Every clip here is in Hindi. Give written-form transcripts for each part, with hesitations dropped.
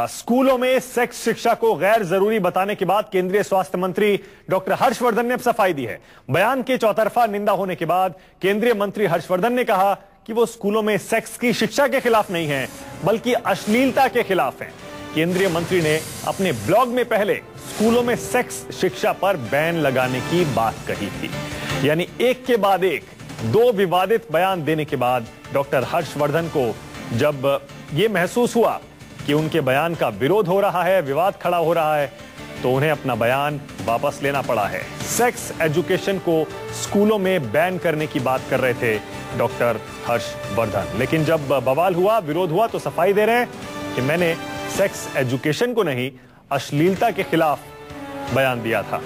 स्कूलों में सेक्स शिक्षा को गैर जरूरी बताने के बाद केंद्रीय स्वास्थ्य मंत्री डॉक्टर हर्षवर्धन ने अब सफाई दी है। बयान के चौतरफा निंदा होने के बाद केंद्रीय मंत्री हर्षवर्धन ने कहा कि वो स्कूलों में सेक्स की शिक्षा के खिलाफ नहीं है, बल्कि अश्लीलता के खिलाफ हैं। केंद्रीय मंत्री ने अपने ब्लॉग में पहले स्कूलों में सेक्स शिक्षा पर बैन लगाने की बात कही थी। यानी एक के बाद एक दो विवादित बयान देने के बाद डॉक्टर हर्षवर्धन को जब यह महसूस हुआ कि उनके बयान का विरोध हो रहा है, विवाद खड़ा हो रहा है, तो उन्हें अपना बयान वापस लेना पड़ा है। सेक्स एजुकेशन को स्कूलों में बैन करने की बात कर रहे थे डॉक्टर हर्षवर्धन, लेकिन जब बवाल हुआ, विरोध हुआ, तो सफाई दे रहे हैं कि मैंने सेक्स एजुकेशन को नहीं, अश्लीलता के खिलाफ बयान दिया था।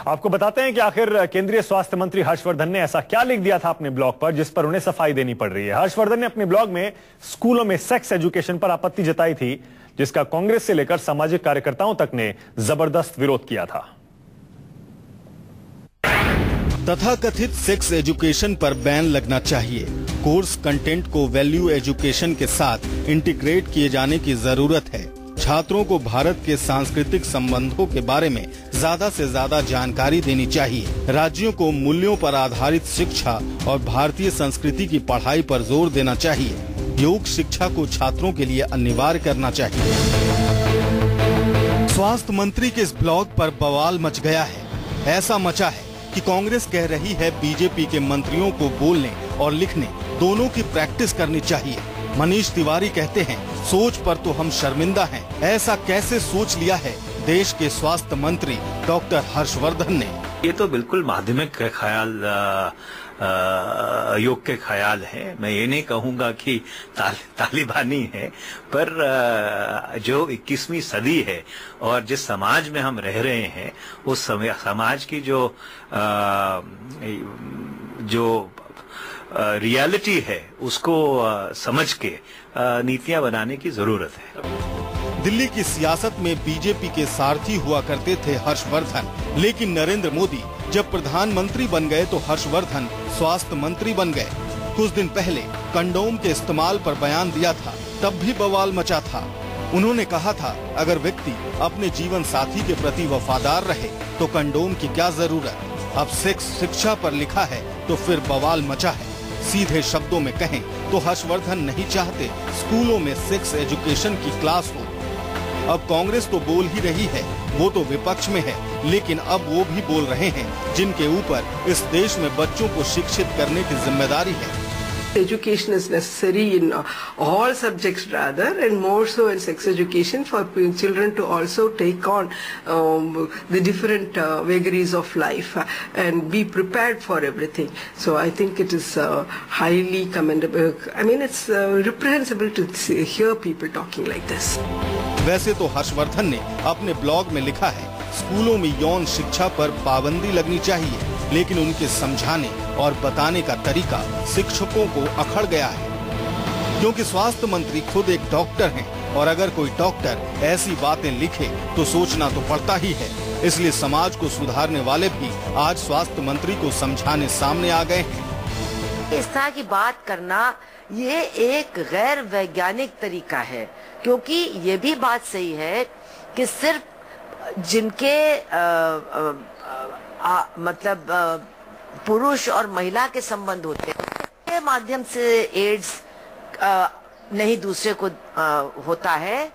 आपको बताते हैं कि आखिर केंद्रीय स्वास्थ्य मंत्री हर्षवर्धन ने ऐसा क्या लिख दिया था अपने ब्लॉग पर जिस पर उन्हें सफाई देनी पड़ रही है। हर्षवर्धन ने अपने ब्लॉग में स्कूलों में सेक्स एजुकेशन पर आपत्ति जताई थी, जिसका कांग्रेस से लेकर सामाजिक कार्यकर्ताओं तक ने जबरदस्त विरोध किया था। तथाकथित सेक्स एजुकेशन पर बैन लगना चाहिए। कोर्स कंटेंट को वैल्यू एजुकेशन के साथ इंटीग्रेट किए जाने की जरूरत है। छात्रों को भारत के सांस्कृतिक संबंधों के बारे में ज्यादा से ज्यादा जानकारी देनी चाहिए। राज्यों को मूल्यों पर आधारित शिक्षा और भारतीय संस्कृति की पढ़ाई पर जोर देना चाहिए। योग शिक्षा को छात्रों के लिए अनिवार्य करना चाहिए। स्वास्थ्य मंत्री के इस ब्लॉग पर बवाल मच गया है। ऐसा मचा है कि कांग्रेस कह रही है बीजेपी के मंत्रियों को बोलने और लिखने दोनों की प्रैक्टिस करनी चाहिए। मनीष तिवारी कहते हैं, सोच पर तो हम शर्मिंदा हैं। ऐसा कैसे सोच लिया है देश के स्वास्थ्य मंत्री डॉक्टर हर्षवर्धन ने? ये तो बिल्कुल माध्यमिक के ख्याल, योग के ख्याल है। मैं ये नहीं कहूंगा कि तालिबानी है, पर जो 21वीं सदी है और जिस समाज में हम रह रहे हैं, उस समाज की जो रियलिटी है, उसको समझ के नीतियां बनाने की जरूरत है। दिल्ली की सियासत में बीजेपी के सारथी हुआ करते थे हर्षवर्धन, लेकिन नरेंद्र मोदी जब प्रधानमंत्री बन गए तो हर्षवर्धन स्वास्थ्य मंत्री बन गए। कुछ दिन पहले कंडोम के इस्तेमाल पर बयान दिया था, तब भी बवाल मचा था। उन्होंने कहा था, अगर व्यक्ति अपने जीवन साथी के प्रति वफादार रहे तो कंडोम की क्या जरूरत। अब सेक्स शिक्षा पर लिखा है तो फिर बवाल मचा है। सीधे शब्दों में कहें तो हर्षवर्धन नहीं चाहते स्कूलों में सेक्स एजुकेशन की क्लास हो। अब कांग्रेस तो बोल ही रही है, वो तो विपक्ष में है, लेकिन अब वो भी बोल रहे हैं जिनके ऊपर इस देश में बच्चों को शिक्षित करने की जिम्मेदारी है। Education is necessary in all subjects rather, and more so in sex education for children to also take on the different vagaries of life and be prepared for everything. So I think it is highly commendable. I mean, it's reprehensible to hear people talking like this. वैसे तो हर्षवर्धन ने अपने ब्लॉग में लिखा है, स्कूलों में यौन शिक्षा पर पाबंदी लगनी चाहिए, लेकिन उनके समझाने और बताने का तरीका शिक्षकों को अखड़ गया है, क्योंकि स्वास्थ्य मंत्री खुद एक डॉक्टर हैं और अगर कोई डॉक्टर ऐसी बातें लिखे तो सोचना तो पड़ता ही है। इसलिए समाज को सुधारने वाले भी आज स्वास्थ्य मंत्री को समझाने सामने आ गए हैं। इस तरह की बात करना ये एक गैर वैज्ञानिक तरीका है, क्योंकि ये भी बात सही है कि सिर्फ जिनके मतलब पुरुष और महिला के संबंध होते हैं के माध्यम से एड्स नहीं दूसरे को होता है,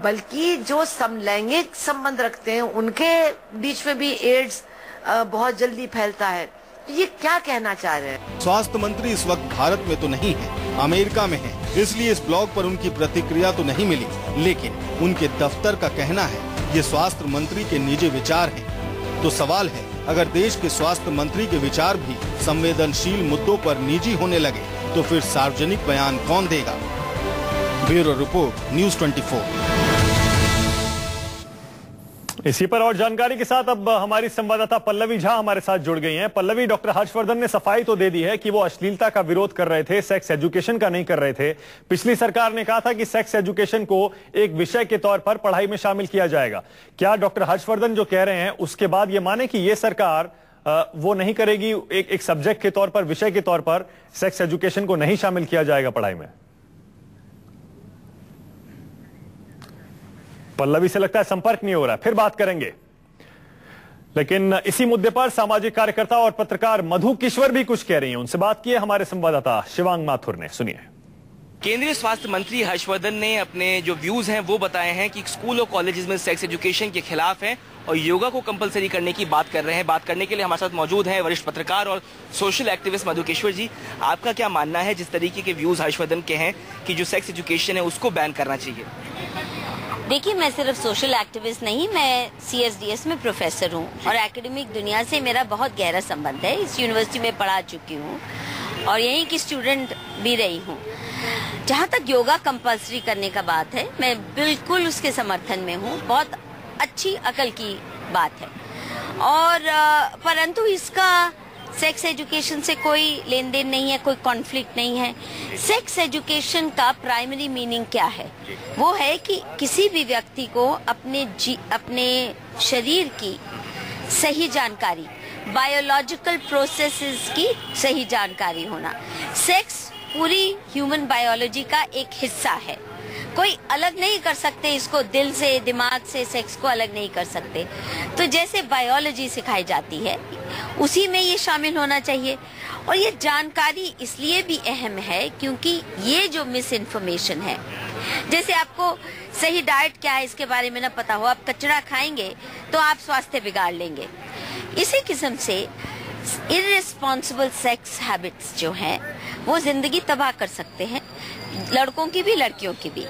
बल्कि जो समलैंगिक संबंध रखते हैं उनके बीच में भी एड्स बहुत जल्दी फैलता है। ये क्या कहना चाह रहे हैं? स्वास्थ्य मंत्री इस वक्त भारत में तो नहीं है, अमेरिका में है, इसलिए इस ब्लॉग पर उनकी प्रतिक्रिया तो नहीं मिली, लेकिन उनके दफ्तर का कहना है ये स्वास्थ्य मंत्री के निजी विचार हैं। तो सवाल है, अगर देश के स्वास्थ्य मंत्री के विचार भी संवेदनशील मुद्दों पर निजी होने लगे तो फिर सार्वजनिक बयान कौन देगा? Bureau report, news 24। इसी पर और जानकारी के साथ अब हमारी संवाददाता पल्लवी झा हमारे साथ जुड़ गई हैं। पल्लवी, डॉक्टर हर्षवर्धन ने सफाई तो दे दी है कि वो अश्लीलता का विरोध कर रहे थे, सेक्स एजुकेशन का नहीं कर रहे थे। पिछली सरकार ने कहा था कि सेक्स एजुकेशन को एक विषय के तौर पर पढ़ाई में शामिल किया जाएगा। क्या डॉक्टर हर्षवर्धन जो कह रहे हैं उसके बाद ये माने कि ये सरकार वो नहीं करेगी, एक सब्जेक्ट के तौर पर, विषय के तौर पर सेक्स एजुकेशन को नहीं शामिल किया जाएगा पढ़ाई में? पल्लवी से लगता है संपर्क नहीं हो रहा, फिर बात करेंगे। लेकिन इसी मुद्दे पर सामाजिक कार्यकर्ता और पत्रकार मधु किश्वर भी कुछ कह रही हैं। उनसे बात की है हमारे संवाददाता शिवांग माथुर ने, सुनिए। केंद्रीय स्वास्थ्य मंत्री हर्षवर्धन ने अपने जो व्यूज हैं वो बताए हैं कि स्कूल और कॉलेजेस में सेक्स एजुकेशन के खिलाफ हैं और योगा को कंपलसरी करने की बात कर रहे हैं। बात करने के लिए हमारे साथ मौजूद हैं वरिष्ठ पत्रकार और सोशल एक्टिविस्ट मधु किश्वर जी। आपका क्या मानना है जिस तरीके के व्यूज हर्षवर्धन के हैं कि जो सेक्स एजुकेशन है उसको बैन करना चाहिए? देखिए, मैं सिर्फ सोशल एक्टिविस्ट नहीं, मैं CSDS में प्रोफेसर हूँ और एकेडमिक दुनिया से मेरा बहुत गहरा संबंध है। इस यूनिवर्सिटी में पढ़ा चुकी हूँ और यहीं की स्टूडेंट भी रही हूँ। जहाँ तक योगा कंपल्सरी करने का बात है, मैं बिल्कुल उसके समर्थन में हूँ। बहुत अच्छी अकल की बात है और परंतु इसका सेक्स एजुकेशन से कोई लेन देन नहीं है, कोई कॉन्फ्लिक्ट नहीं है। सेक्स एजुकेशन का प्राइमरी मीनिंग क्या है? वो है कि किसी भी व्यक्ति को अपने शरीर की सही जानकारी, बायोलॉजिकल प्रोसेसेस की सही जानकारी होना। सेक्स पूरी ह्यूमन बायोलॉजी का एक हिस्सा है, कोई अलग नहीं कर सकते इसको, दिल से दिमाग से सेक्स को अलग नहीं कर सकते। तो जैसे बायोलॉजी सिखाई जाती है उसी में ये शामिल होना चाहिए। और ये जानकारी इसलिए भी अहम है क्योंकि ये जो मिस इन्फॉर्मेशन है, जैसे आपको सही डाइट क्या है इसके बारे में ना पता हो, आप कचरा खाएंगे तो आप स्वास्थ्य बिगाड़ लेंगे। इसी किस्म से इररिस्पॉन्सिबल सेक्स हैबिट्स जो हैं वो जिंदगी तबाह कर सकते हैं, लड़कों की भी लड़कियों की भी।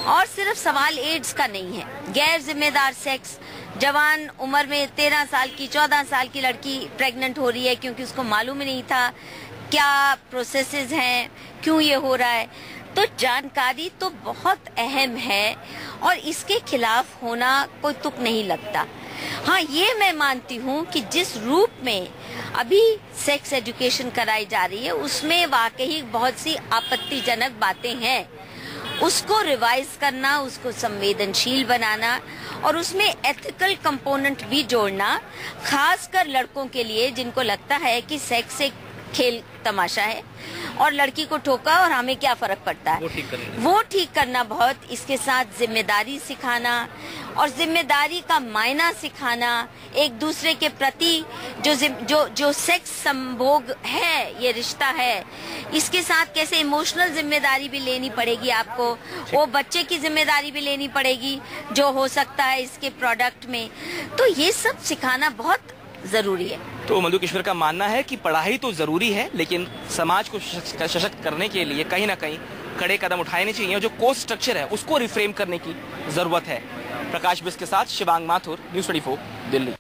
और सिर्फ सवाल एड्स का नहीं है, गैर जिम्मेदार सेक्स, जवान उम्र में 13 साल की 14 साल की लड़की प्रेग्नेंट हो रही है क्योंकि उसको मालूम ही नहीं था क्या प्रोसेसेस हैं, क्यों ये हो रहा है। तो जानकारी तो बहुत अहम है और इसके खिलाफ होना कोई तुक नहीं लगता। हाँ, ये मैं मानती हूँ कि जिस रूप में अभी सेक्स एजुकेशन कराई जा रही है उसमें वाकई बहुत सी आपत्तिजनक बातें हैं। उसको रिवाइज करना, उसको संवेदनशील बनाना और उसमें एथिकल कंपोनेंट भी जोड़ना, खासकर लड़कों के लिए जिनको लगता है कि सेक्स एक खेल तमाशा है और लड़की को ठोका और हमें क्या फर्क पड़ता है, वो ठीक करना बहुत। इसके साथ जिम्मेदारी सिखाना और जिम्मेदारी का मायना सिखाना, एक दूसरे के प्रति जो सेक्स संभोग है, ये रिश्ता है, इसके साथ कैसे इमोशनल जिम्मेदारी भी लेनी पड़ेगी आपको, वो बच्चे की जिम्मेदारी भी लेनी पड़ेगी जो हो सकता है इसके प्रोडक्ट में। तो ये सब सिखाना बहुत जरूरी है। तो मधु किश्वर का मानना है कि पढ़ाई तो जरूरी है लेकिन समाज को सशक्त करने के लिए कहीं ना कहीं कड़े कदम उठाने चाहिए और जो कोर्स स्ट्रक्चर है उसको रिफ्रेम करने की जरूरत है। प्रकाश बिस के साथ शिवांग माथुर, न्यूज़ 24, दिल्ली।